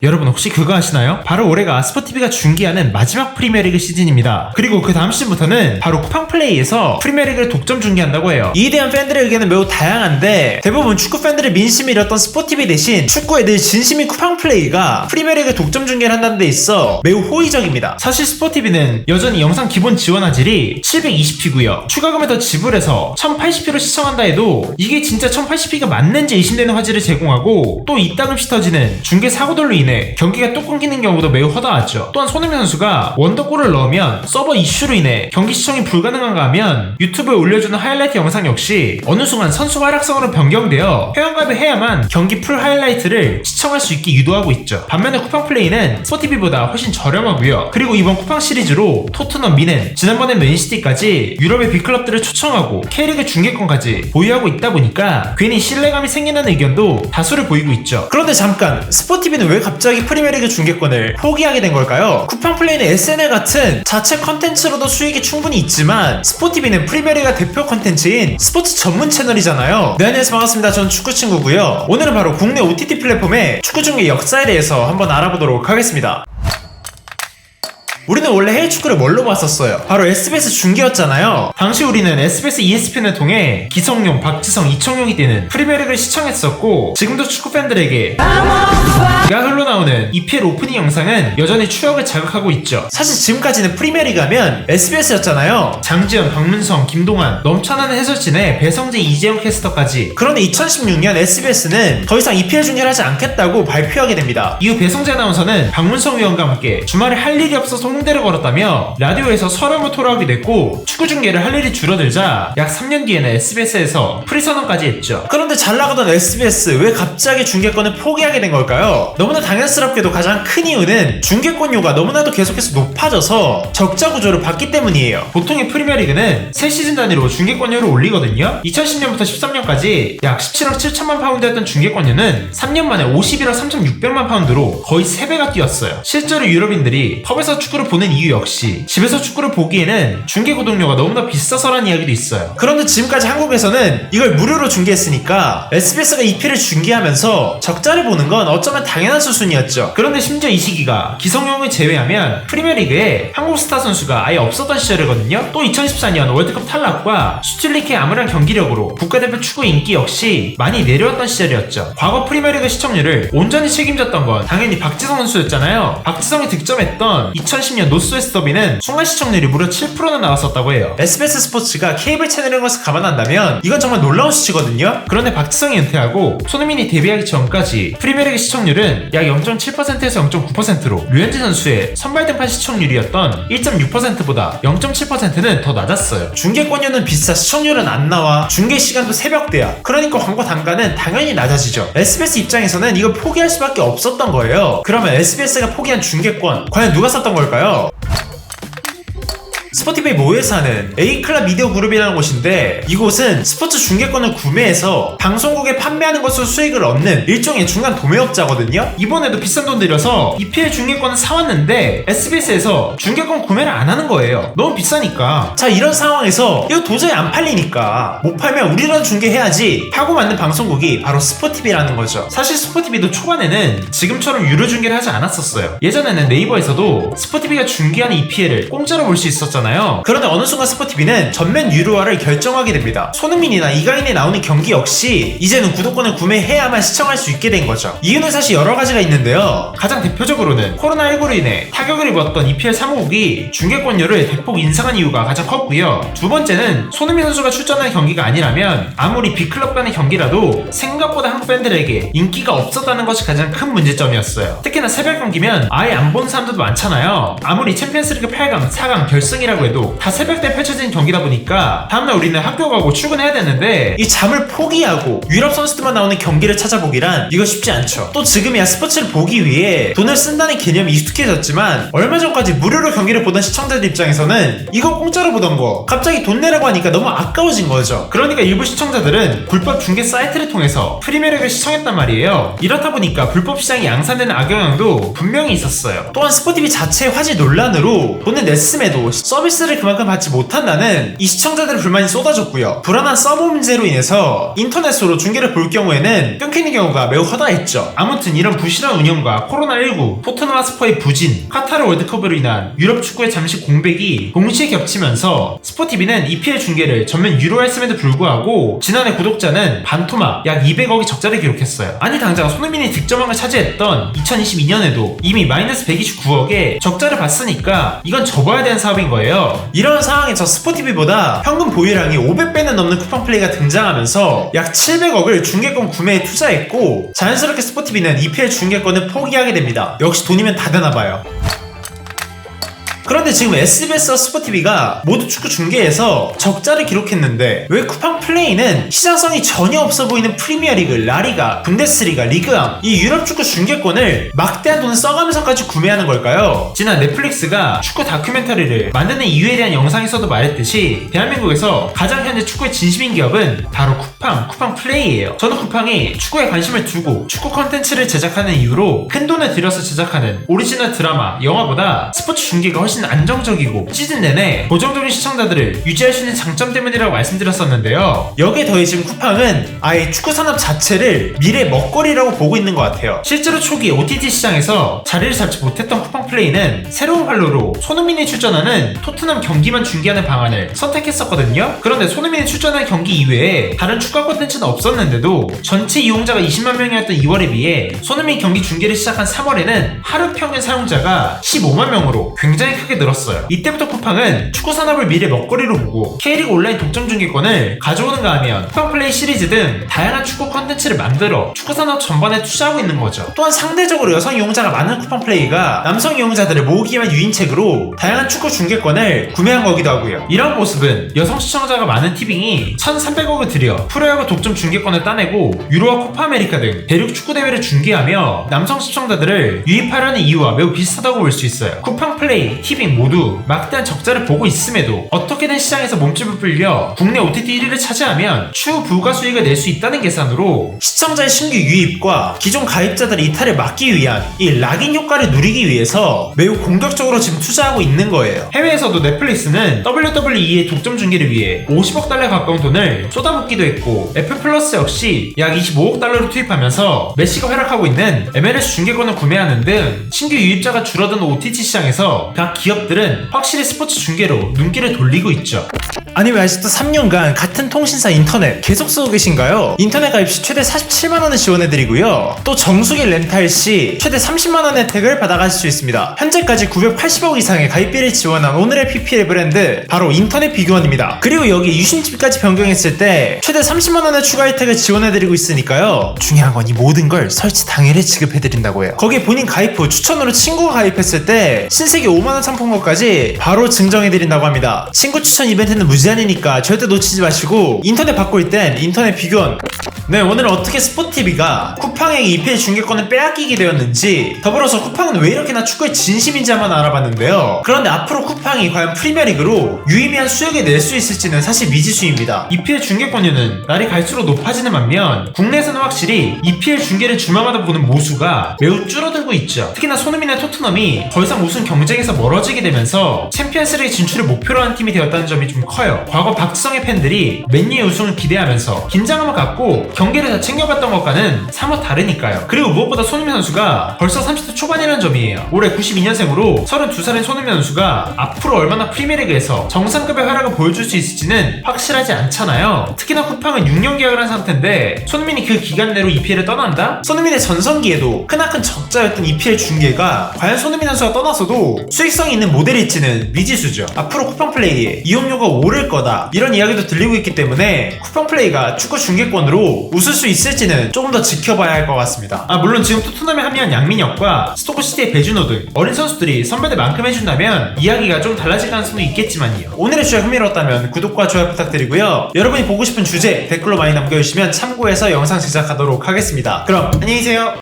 여러분 혹시 그거 아시나요? 바로 올해가 스포티비가 중계하는 마지막 프리미어리그 시즌입니다. 그리고 그 다음 시즌부터는 바로 쿠팡플레이에서 프리미어리그를 독점 중계한다고 해요. 이에 대한 팬들의 의견은 매우 다양한데 대부분 축구 팬들의 민심이 잃었던 스포티비 대신 축구에 늘 진심인 쿠팡플레이가 프리미어리그 독점 중계를 한다는 데 있어 매우 호의적입니다. 사실 스포티비는 여전히 영상 기본 지원 화질이 720p고요. 추가금을 더 지불해서 1080p로 시청한다 해도 이게 진짜 1080p가 맞는지 의심되는 화질을 제공하고 또 이따금씩 터지는 중계 사고들로 인해 경기가 또 끊기는 경우도 매우 허다하죠. 또한 손흥민 선수가 원더골을 넣으면 서버 이슈로 인해 경기 시청이 불가능한가 하면 유튜브에 올려주는 하이라이트 영상 역시 어느 순간 선수 활약성으로 변경되어 회원가입을 해야만 경기 풀 하이라이트를 시청할 수 있게 유도하고 있죠. 반면에 쿠팡플레이는 스포티비보다 훨씬 저렴하고요. 그리고 이번 쿠팡 시리즈로 토트넘, 미넨, 지난번에 맨시티까지 유럽의 빅클럽들을 초청하고 K리그 중계권까지 보유하고 있다 보니까 괜히 신뢰감이 생기는 의견도 다수를 보이고 있죠. 그런데 잠깐, 스포티비는 왜 갑자기 프리미어리그 중계권을 포기하게 된 걸까요? 쿠팡플레이는 SNL 같은 자체 컨텐츠로도 수익이 충분히 있지만 스포티비는 프리미어리그 대표 컨텐츠인 스포츠 전문 채널이잖아요. 네, 안녕하세요. 반갑습니다. 전 축구친구고요. 오늘은 바로 국내 OTT 플랫폼의 축구 중계 역사에 대해서 한번 알아보도록 하겠습니다. 우리는 원래 해외 축구를 뭘로 봤었어요? 바로 SBS 중계였잖아요. 당시 우리는 SBS ESPN을 통해 기성용, 박지성, 이청용이 뛰는 프리미어리그를 시청했었고 지금도 축구 팬들에게 가 흘러나오는 EPL 오프닝 영상은 여전히 추억을 자극하고 있죠. 사실 지금까지는 프리미어리그 하면 SBS였잖아요. 장지현, 박문성, 김동완, 넘쳐나는 해설진의 배성재, 이재영 캐스터까지. 그런데 2016년 SBS는 더 이상 EPL 중계를 하지 않겠다고 발표하게 됩니다. 이후 배성재 아나운서는 박문성 위원과 함께 주말에 할 일이 없어서 홍대를 걸었다며 라디오에서 서름을 토로하게 됐고 축구 중계를 할 일이 줄어들자 약 3년 뒤에는 SBS에서 프리선언까지 했죠. 그런데 잘 나가던 SBS 왜 갑자기 중계권을 포기하게 된 걸까요? 너무나 당연스럽게도 가장 큰 이유는 중계권료가 너무나도 계속해서 높아져서 적자 구조를 봤기 때문이에요. 보통의 프리미어리그는 3시즌 단위로 중계권료를 올리거든요. 2010년부터 13년까지 약 17억 7천만 파운드였던 중계권료는 3년 만에 51억 3,600만 파운드로 거의 3배가 뛰었어요. 실제로 유럽인들이 펍에서 축구를 보는 이유 역시 집에서 축구를 보기에는 중계 구독료가 너무나 비싸서라는 이야기도 있어요. 그런데 지금까지 한국에서는 이걸 무료로 중계했으니까 SBS가 EPL을 중계하면서 적자를 보는 건 어쩌면 당연한 수순이었죠. 그런데 심지어 이 시기가 기성용을 제외하면 프리미어리그에 한국 스타 선수가 아예 없었던 시절이거든요. 또 2014년 월드컵 탈락과 슈틸리케의 암울한 경기력으로 국가대표 축구 인기 역시 많이 내려왔던 시절이었죠. 과거 프리미어리그 시청률을 온전히 책임졌던 건 당연히 박지성 선수였잖아요. 박지성이 득점했던 2010년 노스웨스트 더비는 순간 시청률이 무려 7%나 나왔었다고 해요. SBS 스포츠가 케이블 채널인 것을 감안한다면 이건 정말 놀라운 수치거든요. 그런데 박지성이 은퇴하고 손흥민이 데뷔하기 전까지 프리미어리그 시청률은 약 0.7%에서 0.9%로 류현진 선수의 선발 등판 시청률이었던 1.6%보다 0.7%는 더 낮았어요. 중계권료는 비싸, 시청률은 안 나와, 중계 시간도 새벽대야. 그러니까 광고 단가는 당연히 낮아지죠. SBS 입장에서는 이걸 포기할 수밖에 없었던 거예요. 그러면 SBS가 포기한 중계권 과연 누가 썼던 걸까요? 스포티비 모에서 하는 A클럽 미디어 그룹이라는 곳인데 이곳은 스포츠 중계권을 구매해서 방송국에 판매하는 것으로 수익을 얻는 일종의 중간 도매업자거든요. 이번에도 비싼 돈 들여서 EPL 중계권을 사왔는데 SBS에서 중계권 구매를 안 하는 거예요. 너무 비싸니까. 자, 이런 상황에서 이거 도저히 안 팔리니까 못 팔면 우리라도 중계해야지 하고 만든 방송국이 바로 스포티비라는 거죠. 사실 스포티비도 초반에는 지금처럼 유료 중계를 하지 않았었어요. 예전에는 네이버에서도 스포티비가 중계하는 EPL을 공짜로 볼 수 있었잖아요. 그런데 어느 순간 스포티비는 전면 유료화를 결정하게 됩니다. 손흥민이나 이강인이 나오는 경기 역시 이제는 구독권을 구매해야만 시청할 수 있게 된 거죠. 이유는 사실 여러 가지가 있는데요. 가장 대표적으로는 코로나19로 인해 타격을 입었던 EPL 사무국이 중계권료를 대폭 인상한 이유가 가장 컸고요. 두 번째는 손흥민 선수가 출전하는 경기가 아니라면 아무리 빅클럽 간의 경기라도 생각보다 한국 팬들에게 인기가 없었다는 것이 가장 큰 문제점이었어요. 특히나 새벽 경기면 아예 안 본 사람들도 많잖아요. 아무리 챔피언스리그 8강, 4강, 결승이라고 해도 다 새벽때 펼쳐진 경기다 보니까 다음날 우리는 학교 가고 출근해야 되는데 이 잠을 포기하고 유럽 선수들만 나오는 경기를 찾아보기란 이거 쉽지 않죠. 또 지금이야 스포츠를 보기 위해 돈을 쓴다는 개념이 익숙해졌지만 얼마 전까지 무료로 경기를 보던 시청자들 입장에서는 이거 공짜로 보던 거 갑자기 돈 내라고 하니까 너무 아까워진 거죠. 그러니까 일부 시청자들은 불법 중계 사이트를 통해서 프리미어리그를 시청했단 말이에요. 이렇다 보니까 불법 시장이 양산되는 악영향도 분명히 있었어요. 또한 스포티비 자체의 화질 논란으로 돈을 냈음에도 서비스 서비스를 그만큼 받지 못한다는 이 시청자들의 불만이 쏟아졌고요. 불안한 서버 문제로 인해서 인터넷으로 중계를 볼 경우에는 끊기는 경우가 매우 허다했죠. 아무튼 이런 부실한 운영과 코로나19, 토트넘 하스퍼의 부진, 카타르 월드컵으로 인한 유럽 축구의 잠시 공백이 동시에 겹치면서 스포티비는 EPL 중계를 전면 유료화했음에도 불구하고 지난해 구독자는 반토막 약 200억의 적자를 기록했어요. 아니 당장 손흥민이 득점왕을 차지했던 2022년에도 이미 마이너스 129억의 적자를 봤으니까 이건 접어야 되는 사업인 거예요. 이런 상황에서 스포티비보다 현금 보유량이 500배는 넘는 쿠팡 플레이가 등장하면서 약 700억을 중계권 구매에 투자했고 자연스럽게 스포티비는 EPL 중계권을 포기하게 됩니다. 역시 돈이면 다 되나봐요. 그런데 지금 SBS와 스포티비가 모두 축구 중계에서 적자를 기록했는데 왜 쿠팡 플레이는 시장성이 전혀 없어 보이는 프리미어리그, 라리가, 분데스리가, 리그암 이 유럽 축구 중계권을 막대한 돈을 써가면서까지 구매하는 걸까요? 지난 넷플릭스가 축구 다큐멘터리를 만드는 이유에 대한 영상에서도 말했듯이 대한민국에서 가장 현재 축구의 진심인 기업은 바로 쿠팡 플레이예요. 저는 쿠팡이 축구에 관심을 두고 축구 컨텐츠를 제작하는 이유로 큰 돈을 들여서 제작하는 오리지널 드라마, 영화보다 스포츠 중계가 훨씬 안정적이고 시즌 내내 고정적인 시청자들을 유지할 수 있는 장점 때문이라고 말씀드렸었는데요. 여기에 더해 지금 쿠팡은 아예 축구 산업 자체를 미래 먹거리라고 보고 있는 것 같아요. 실제로 초기 OTT 시장에서 자리를 잡지 못했던 쿠팡 플레이는 새로운 활로로 손흥민이 출전하는 토트넘 경기만 중계하는 방안을 선택했었거든요. 그런데 손흥민이 출전한 경기 이외에 다른 추가 콘텐츠는 없었는데도 전체 이용자가 20만 명이었던 2월에 비해 손흥민 경기 중계를 시작한 3월에는 하루 평균 사용자가 15만 명으로 굉장히 크게 늘었어요. 이때부터 쿠팡은 축구 산업을 미래 먹거리로 보고 K리그 온라인 독점 중계권을 가져오는가 하면 쿠팡 플레이 시리즈 등 다양한 축구 컨텐츠를 만들어 축구 산업 전반에 투자하고 있는 거죠. 또한 상대적으로 여성 이용자가 많은 쿠팡 플레이가 남성 이용자들을 모으기 위한 유인책으로 다양한 축구 중계권을 구매한 거기도 하고요. 이런 모습은 여성 시청자가 많은 티빙이 1,300억을 들여 프로야구 독점 중계권을 따내고 유로와 코파 아메리카 등 대륙 축구 대회를 중계하며 남성 시청자들을 유입하려는 이유와 매우 비슷하다고 볼 수 있어요. 쿠팡 플레이, 티빙 모두 막대한 적자를 보고 있음에도 어떻게든 시장에서 몸집을 불려 국내 OTT 1위를 차지하면 추후 부가 수익을 낼 수 있다는 계산으로 시청자의 신규 유입과 기존 가입자들의 이탈을 막기 위한 이 락인 효과를 누리기 위해서 매우 공격적으로 지금 투자하고 있는 거예요. 해외에서도 넷플릭스는 WWE의 독점 중계를 위해 50억 달러에 가까운 돈을 쏟아붓기도 했고 애플 플러스 역시 약 25억 달러를 투입하면서 메시가 활약하고 있는 MLS 중계권을 구매하는 등 신규 유입자가 줄어든 OTT 시장에서 각 기업들은 확실히 스포츠 중계로 눈길을 돌리고 있죠. 아니 왜 아직도 3년간 같은 통신사 인터넷 계속 쓰고 계신가요? 인터넷 가입 시 최대 47만원을 지원해드리고요. 또 정수기 렌탈 시 최대 30만원 혜택을 받아가실 수 있습니다. 현재까지 980억 이상의 가입비를 지원한 오늘의 PPL 브랜드 바로 인터넷 비교원입니다. 그리고 여기 유심칩까지 변경했을 때 최대 30만원의 추가 혜택을 지원해드리고 있으니까요. 중요한 건 이 모든 걸 설치 당일에 지급해드린다고 해요. 거기에 본인 가입 후 추천으로 친구가 가입했을 때 신세계 5만원 상품권까지 바로 증정해드린다고 합니다. 친구 추천 이벤트는 무제한이니까 절대 놓치지 마시고 인터넷 바꿀 땐 인터넷 비교원. 네, 오늘은 어떻게 스포티비가 쿠팡에게 EPL 중계권을 빼앗기게 되었는지, 더불어서 쿠팡은 왜 이렇게나 축구에 진심인지 한번 알아봤는데요. 그런데 앞으로 쿠팡이 과연 프리미어리그로 유의미한 수익을 낼 수 있을지는 사실 미지수입니다. EPL 중계권료는 날이 갈수록 높아지는 반면 국내에서는 확실히 EPL 중계를 주말마다 보는 모수가 매우 줄어들고 있죠. 특히나 손흥민의 토트넘이 더 이상 우승 경쟁에서 멀어지게 되면서 챔피언스리그 진출을 목표로 한 팀이 되었다는 점이 좀 커요. 과거 박지성의 팬들이 맨유의 우승을 기대하면서 긴장감을 갖고 경기를 다 챙겨봤던 것과는 사뭇 다르니까요. 그리고 무엇보다 손흥민 선수가 벌써 30대 초반이라는 점이에요. 올해 92년생으로 32살인 손흥민 선수가 앞으로 얼마나 프리미어리그에서 정상급의 활약을 보여줄 수 있을지는 확실하지 않잖아요. 특히나 쿠팡은 6년 계약을 한 상태인데 손흥민이 그 기간 내로 EPL을 떠난다? 손흥민의 전성기에도 크나큰 적자였던 EPL 중계가 과연 손흥민 선수가 떠나서도 수익성이 있는 모델일지는 미지수죠. 앞으로 쿠팡 플레이에 이용료가 오를 거다 이런 이야기도 들리고 있기 때문에 쿠팡 플레이가 축구 중계권으로 웃을 수 있을지는 조금 더 지켜봐야 할 것 같습니다. 물론 지금 토트넘에 합류한 양민혁과 스토크시티의 배준호 등 어린 선수들이 선배들만큼 해준다면 이야기가 좀 달라질 가능성도 있겠지만요. 오늘의 주제 흥미로웠다면 구독과 좋아요 부탁드리고요. 여러분이 보고 싶은 주제 댓글로 많이 남겨주시면 참고해서 영상 제작하도록 하겠습니다. 그럼 안녕히 계세요.